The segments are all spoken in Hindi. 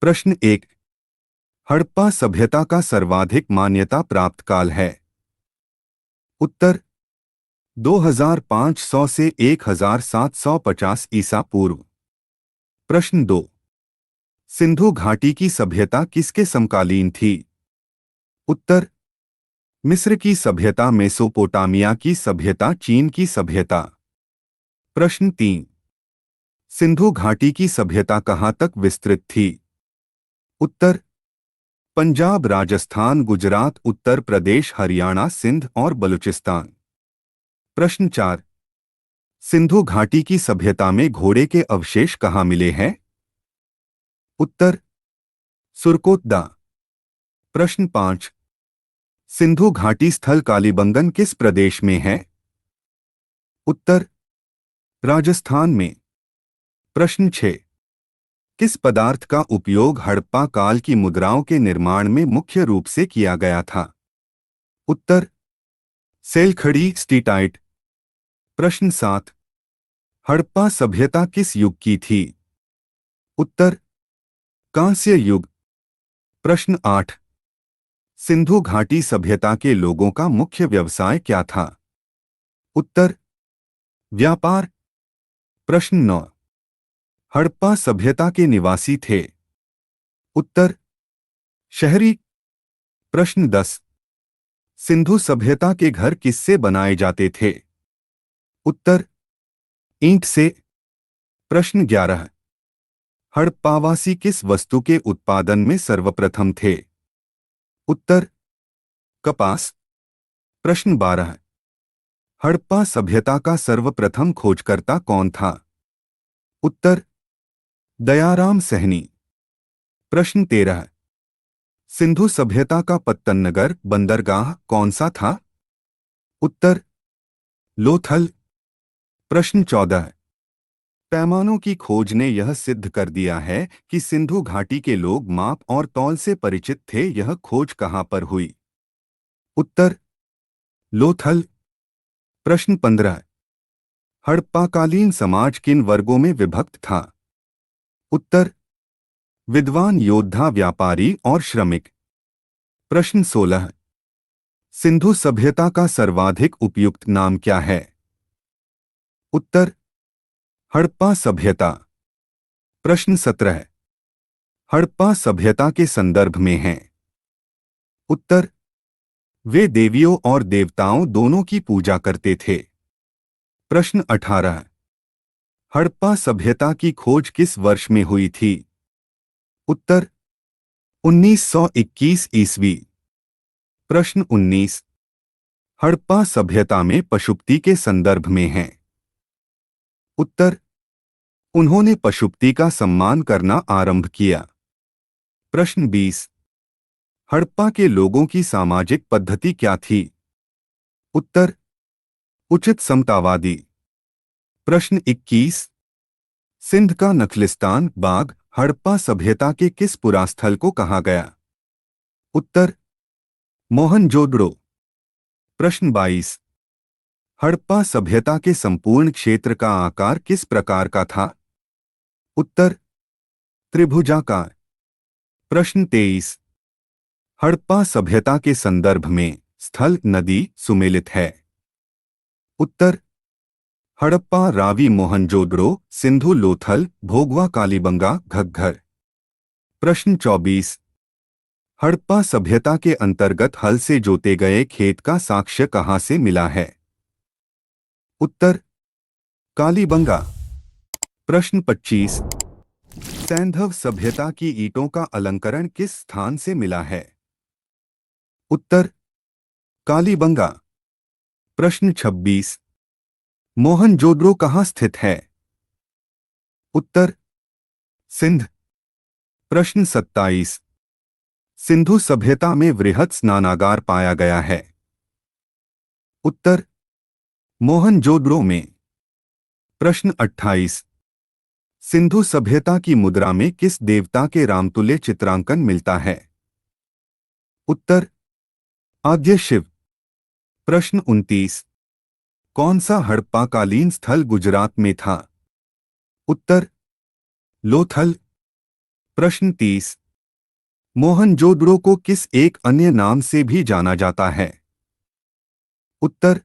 प्रश्न 1। हड़प्पा सभ्यता का सर्वाधिक मान्यता प्राप्त काल है। उत्तर 2500 से 1750 ईसा पूर्व। प्रश्न 2। सिंधु घाटी की सभ्यता किसके समकालीन थी? उत्तर मिस्र की सभ्यता, मेसोपोटामिया की सभ्यता, चीन की सभ्यता। प्रश्न 3। सिंधु घाटी की सभ्यता कहां तक विस्तृत थी? उत्तर पंजाब, राजस्थान, गुजरात, उत्तर प्रदेश, हरियाणा, सिंध और बलूचिस्तान। प्रश्न 4। सिंधु घाटी की सभ्यता में घोड़े के अवशेष कहां मिले हैं? उत्तर सुरकोतदा। प्रश्न 5। सिंधु घाटी स्थल कालीबंगन किस प्रदेश में है? उत्तर राजस्थान में। प्रश्न 6। किस पदार्थ का उपयोग हड़प्पा काल की मुद्राओं के निर्माण में मुख्य रूप से किया गया था? उत्तर सेलखड़ी, स्टीटाइट। प्रश्न 7। हड़प्पा सभ्यता किस युग की थी? उत्तर कांस्य युग। प्रश्न 8। सिंधु घाटी सभ्यता के लोगों का मुख्य व्यवसाय क्या था? उत्तर व्यापार। प्रश्न 9। हड़प्पा सभ्यता के निवासी थे? उत्तर शहरी। प्रश्न 10। सिंधु सभ्यता के घर किससे बनाए जाते थे? उत्तर ईंट से। प्रश्न 11। हड़प्पावासी किस वस्तु के उत्पादन में सर्वप्रथम थे? उत्तर कपास। प्रश्न 12। हड़प्पा सभ्यता का सर्वप्रथम खोजकर्ता कौन था? उत्तर दयाराम सहनी। प्रश्न 13। सिंधु सभ्यता का पत्तन नगर, बंदरगाह कौन सा था? उत्तर लोथल। प्रश्न 14। पैमानों की खोज ने यह सिद्ध कर दिया है कि सिंधु घाटी के लोग माप और तौल से परिचित थे। यह खोज कहां पर हुई? उत्तर लोथल। प्रश्न 15। हड़प्पाकालीन समाज किन वर्गों में विभक्त था? उत्तर विद्वान, योद्धा, व्यापारी और श्रमिक। प्रश्न 16। सिंधु सभ्यता का सर्वाधिक उपयुक्त नाम क्या है? उत्तर हड़प्पा सभ्यता। प्रश्न 17। हड़प्पा सभ्यता के संदर्भ में हैं? उत्तर वे देवियों और देवताओं दोनों की पूजा करते थे। प्रश्न 18। हड़प्पा सभ्यता की खोज किस वर्ष में हुई थी? उत्तर 1921 ईस्वी। प्रश्न 19। हड़प्पा सभ्यता में पशुपति के संदर्भ में हैं? उत्तर उन्होंने पशुपति का सम्मान करना आरंभ किया। प्रश्न 20। हड़प्पा के लोगों की सामाजिक पद्धति क्या थी? उत्तर उचित समतावादी। प्रश्न 21। सिंध का नखलिस्तान बाग हड़प्पा सभ्यता के किस पुरास्थल को कहा गया? उत्तर मोहनजोदड़ो। प्रश्न 22। हड़प्पा सभ्यता के संपूर्ण क्षेत्र का आकार किस प्रकार का था? उत्तर त्रिभुजाकार। प्रश्न 23। हड़प्पा सभ्यता के संदर्भ में स्थल, नदी सुमेलित है? उत्तर हड़प्पा, रावी, मोहनजोदड़ो, सिंधु, लोथल, भोगवा, कालीबंगा, घग्घर। प्रश्न 24। हड़प्पा सभ्यता के अंतर्गत हल से जोते गए खेत का साक्ष्य कहां से मिला है? उत्तर कालीबंगा। प्रश्न 25। सैंधव सभ्यता की ईंटों का अलंकरण किस स्थान से मिला है? उत्तर कालीबंगा। प्रश्न 26। मोहनजोदड़ो कहां स्थित है? उत्तर सिंध। प्रश्न 27। सिंधु सभ्यता में वृहद स्नानागार पाया गया है? उत्तर मोहनजोदड़ो में। प्रश्न 28। सिंधु सभ्यता की मुद्रा में किस देवता के रामतुल्य चित्रांकन मिलता है? उत्तर आद्य शिव। प्रश्न 29। कौन सा हड़प्पाकालीन स्थल गुजरात में था? उत्तर लोथल। प्रश्न 30। मोहनजोदड़ो को किस एक अन्य नाम से भी जाना जाता है? उत्तर,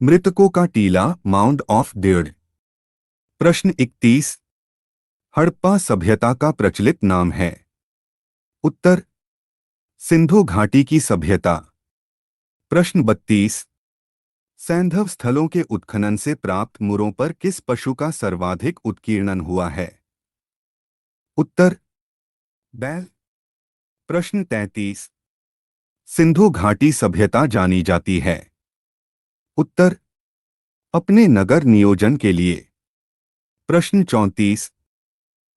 मृतकों का टीला, माउंड ऑफ डेड। प्रश्न 31। हड़प्पा सभ्यता का प्रचलित नाम है? उत्तर, सिंधु घाटी की सभ्यता। प्रश्न 32। सैंधव स्थलों के उत्खनन से प्राप्त मुरों पर किस पशु का सर्वाधिक उत्कीर्णन हुआ है? उत्तर, बैल। प्रश्न 33। सिंधु घाटी सभ्यता जानी जाती है? उत्तर, अपने नगर नियोजन के लिए। प्रश्न 34।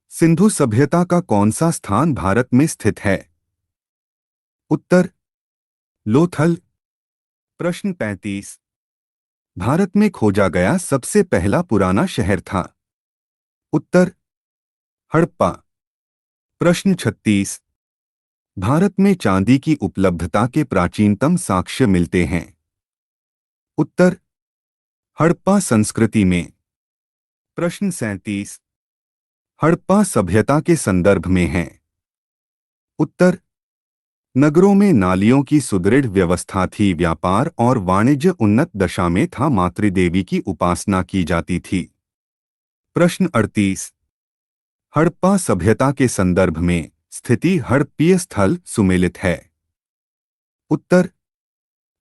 सिंधु सभ्यता का कौन सा स्थान भारत में स्थित है? उत्तर, लोथल। प्रश्न 35। भारत में खोजा गया सबसे पहला पुराना शहर था? उत्तर, हड़प्पा। प्रश्न 36। भारत में चांदी की उपलब्धता के प्राचीनतम साक्ष्य मिलते हैं? उत्तर, हड़प्पा संस्कृति में। प्रश्न 37। हड़प्पा सभ्यता के संदर्भ में है? उत्तर, नगरों में नालियों की सुदृढ़ व्यवस्था थी, व्यापार और वाणिज्य उन्नत दशा में था, मातृदेवी की उपासना की जाती थी। प्रश्न 38। हड़प्पा सभ्यता के संदर्भ में स्थिति हड़प्पीय स्थल सुमेलित है? उत्तर,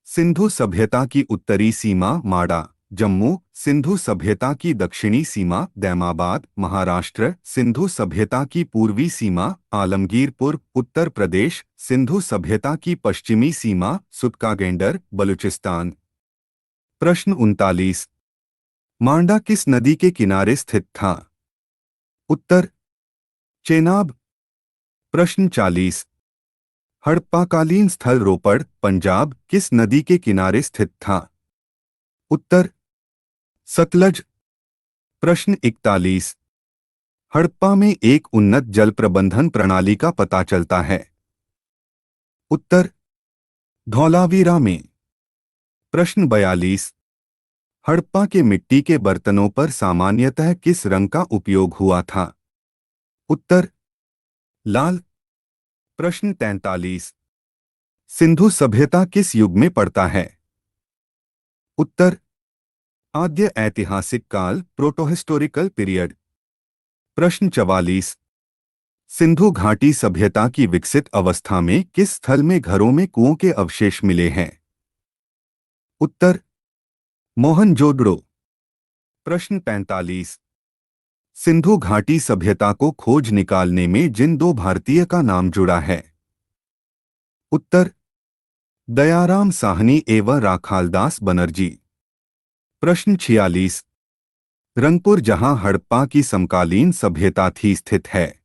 सिंधु सभ्यता की उत्तरी सीमा माड़ा, जम्मू। सिंधु सभ्यता की दक्षिणी सीमा दैमाबाद, महाराष्ट्र। सिंधु सभ्यता की पूर्वी सीमा आलमगीरपुर, उत्तर प्रदेश। सिंधु सभ्यता की पश्चिमी सीमा सुतकागेंडर, बलूचिस्तान। प्रश्न 39। मांडा किस नदी के किनारे स्थित था? उत्तर, चेनाब। प्रश्न 40। हड़प्पाकालीन स्थल रोपड़, पंजाब किस नदी के किनारे स्थित था? उत्तर, सतलज। प्रश्न 41। हड़प्पा में एक उन्नत जल प्रबंधन प्रणाली का पता चलता है? उत्तर, धौलावीरा में। प्रश्न 42। हड़प्पा के मिट्टी के बर्तनों पर सामान्यतः किस रंग का उपयोग हुआ था? उत्तर, लाल। प्रश्न 43। सिंधु सभ्यता किस युग में पड़ता है? उत्तर, आद्य ऐतिहासिक काल, प्रोटोहिस्टोरिकल पीरियड। प्रश्न 44। सिंधु घाटी सभ्यता की विकसित अवस्था में किस स्थल में घरों में कुओं के अवशेष मिले हैं? उत्तर, मोहनजोदड़ो। प्रश्न 45। सिंधु घाटी सभ्यता को खोज निकालने में जिन दो भारतीय का नाम जुड़ा है? उत्तर, दयाराम साहनी एवं राखालदास बनर्जी। प्रश्न 46। रंगपुर जहां हड़प्पा की समकालीन सभ्यता थी स्थित है?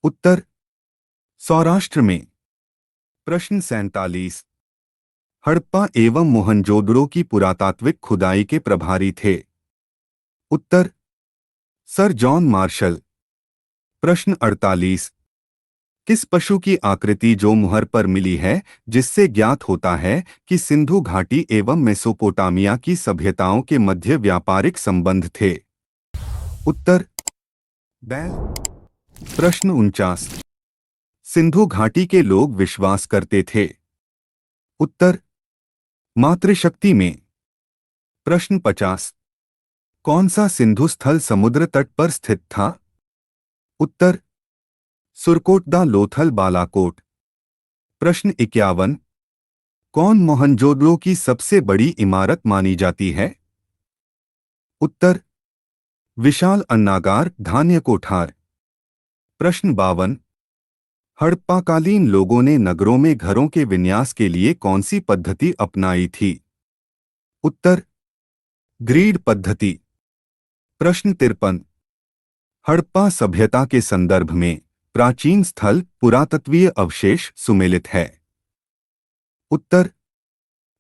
उत्तर, सौराष्ट्र में। प्रश्न 47। हड़प्पा एवं मोहनजोदड़ो की पुरातात्विक खुदाई के प्रभारी थे? उत्तर, सर जॉन मार्शल। प्रश्न 48। किस पशु की आकृति जो मुहर पर मिली है जिससे ज्ञात होता है कि सिंधु घाटी एवं मेसोपोटामिया की सभ्यताओं के मध्य व्यापारिक संबंध थे? उत्तर, बैल। प्रश्न 49। सिंधु घाटी के लोग विश्वास करते थे? उत्तर, मातृशक्ति में। प्रश्न 50। कौन सा सिंधु स्थल समुद्र तट पर स्थित था? उत्तर, सुरकोटदा, लोथल, बालाकोट। प्रश्न 51। कौन मोहनजोदड़ो की सबसे बड़ी इमारत मानी जाती है? उत्तर, विशाल अन्नागार, धान्य कोठार। प्रश्न 52। हड़प्पाकालीन लोगों ने नगरों में घरों के विन्यास के लिए कौन सी पद्धति अपनाई थी? उत्तर, ग्रीड पद्धति। प्रश्न 53। हड़प्पा सभ्यता के संदर्भ में प्राचीन स्थल पुरातत्वीय अवशेष सुमेलित है? उत्तर,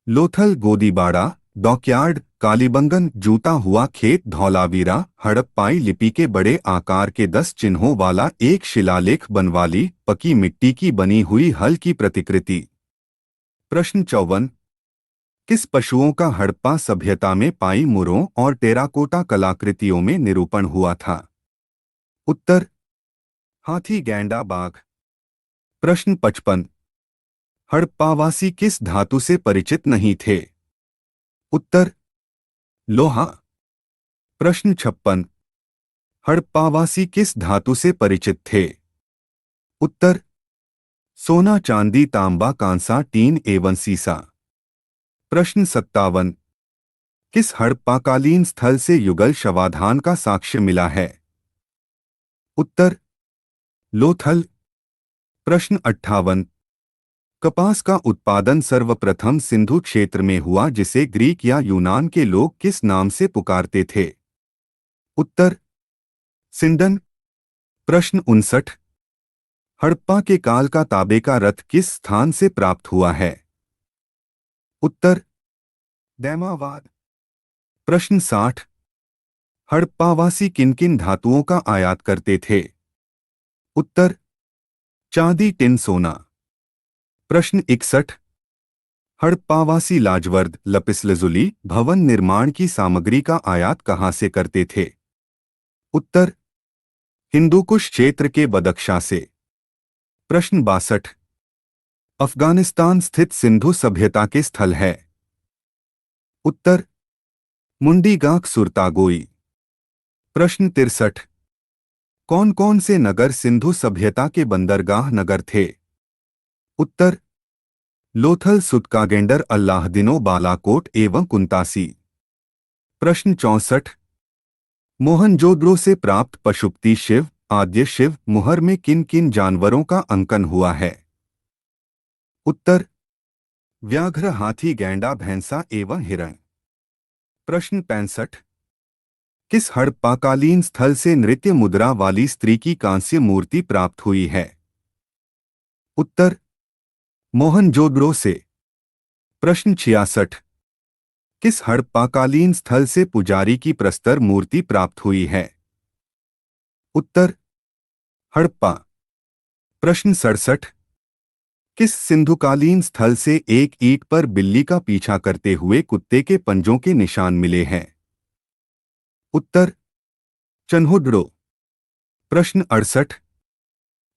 लोथल, गोदीबाड़ा, डॉकयार्ड, कालीबंगन, जूता हुआ खेत, धौलावीरा। हड़प्पाई लिपि के बड़े आकार के 10 चिन्हों वाला एक शिलालेख, बनवाली, पकी मिट्टी की बनी हुई हल की प्रतिकृति। प्रश्न 54। किस पशुओं का हड़प्पा सभ्यता में पाई मुरों और टेराकोटा कलाकृतियों में निरूपण हुआ था? उत्तर, हाथी गैंडा बाघ। प्रश्न 55। हड़प्पावासी किस धातु से परिचित नहीं थे? उत्तर लोहा। प्रश्न 56। हड़प्पावासी किस धातु से परिचित थे? उत्तर सोना चांदी तांबा कांसा टीन एवं सीसा। प्रश्न 57। किस हड़प्पाकालीन स्थल से युगल शवाधान का साक्ष्य मिला है? उत्तर लोथल। प्रश्न 58। कपास का उत्पादन सर्वप्रथम सिंधु क्षेत्र में हुआ जिसे ग्रीक या यूनान के लोग किस नाम से पुकारते थे? उत्तर सिंडन। प्रश्न 59। हड़प्पा के काल का तांबे का रथ किस स्थान से प्राप्त हुआ है? उत्तर दैमावाद। प्रश्न 60। हड़प्पावासी किन किन धातुओं का आयात करते थे? उत्तर चांदी टिन सोना। प्रश्न 61। हड़प्पावासी लाजवर्द लपिसलजुली भवन निर्माण की सामग्री का आयात कहां से करते थे? उत्तर हिंदूकुश क्षेत्र के बदख्शा से। प्रश्न 62। अफगानिस्तान स्थित सिंधु सभ्यता के स्थल है? उत्तर मुंडीगांक सुरतागोई। प्रश्न 63। कौन कौन से नगर सिंधु सभ्यता के बंदरगाह नगर थे? उत्तर लोथल सुतकागेंडर अल्लाहदिनो बालाकोट एवं कुंतासी। प्रश्न 64। मोहनजोदड़ो से प्राप्त पशुपति शिव आद्य शिव मुहर में किन किन जानवरों का अंकन हुआ है? उत्तर व्याघ्र हाथी गैंडा भैंसा एवं हिरण। प्रश्न 65। किस हड़प्पाकालीन स्थल से नृत्य मुद्रा वाली स्त्री की कांस्य मूर्ति प्राप्त हुई है? उत्तर मोहनजोदड़ो से। प्रश्न 66। किस हड़प्पाकालीन स्थल से पुजारी की प्रस्तर मूर्ति प्राप्त हुई है? उत्तर हड़प्पा। प्रश्न 67। किस सिंधुकालीन स्थल से एक ईंट पर बिल्ली का पीछा करते हुए कुत्ते के पंजों के निशान मिले हैं? उत्तर चन्होडरो। प्रश्न 68।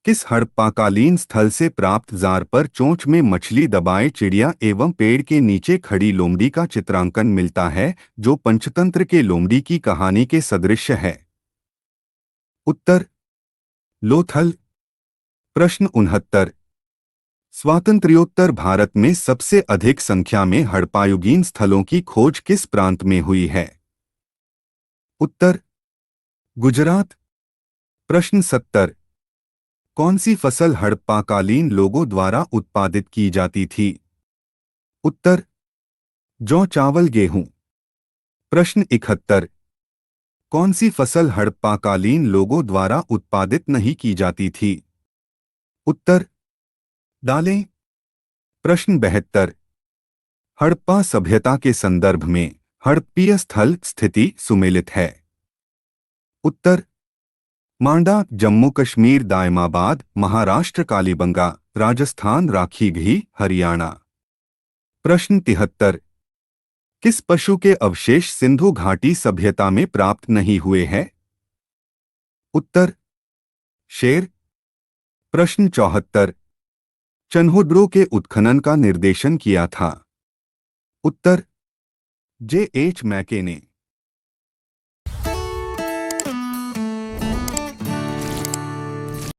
किस हड़प्पाकालीन स्थल से प्राप्त जार पर चोंच में मछली दबाए चिड़िया एवं पेड़ के नीचे खड़ी लोमड़ी का चित्रांकन मिलता है जो पंचतंत्र के लोमड़ी की कहानी के सदृश है? उत्तर लोथल। प्रश्न 69। स्वातंत्र्योत्तर भारत में सबसे अधिक संख्या में हड़प्पायुगीन स्थलों की खोज किस प्रांत में हुई है? उत्तर गुजरात। प्रश्न 70। कौन सी फसल हड़प्पाकालीन लोगों द्वारा उत्पादित की जाती थी? उत्तर जौ चावल गेहूं। प्रश्न 71। कौन सी फसल हड़प्पाकालीन लोगों द्वारा उत्पादित नहीं की जाती थी? उत्तर दालें। प्रश्न 72। हड़प्पा सभ्यता के संदर्भ में हड़प्पीय स्थल स्थिति सुमेलित है? उत्तर मांडा जम्मू कश्मीर दायमाबाद महाराष्ट्र कालीबंगा राजस्थान राखीगढ़ी हरियाणा। प्रश्न 73। किस पशु के अवशेष सिंधु घाटी सभ्यता में प्राप्त नहीं हुए हैं? उत्तर शेर। प्रश्न 74। चन्होडरो के उत्खनन का निर्देशन किया था? उत्तर जे एच मैके ने।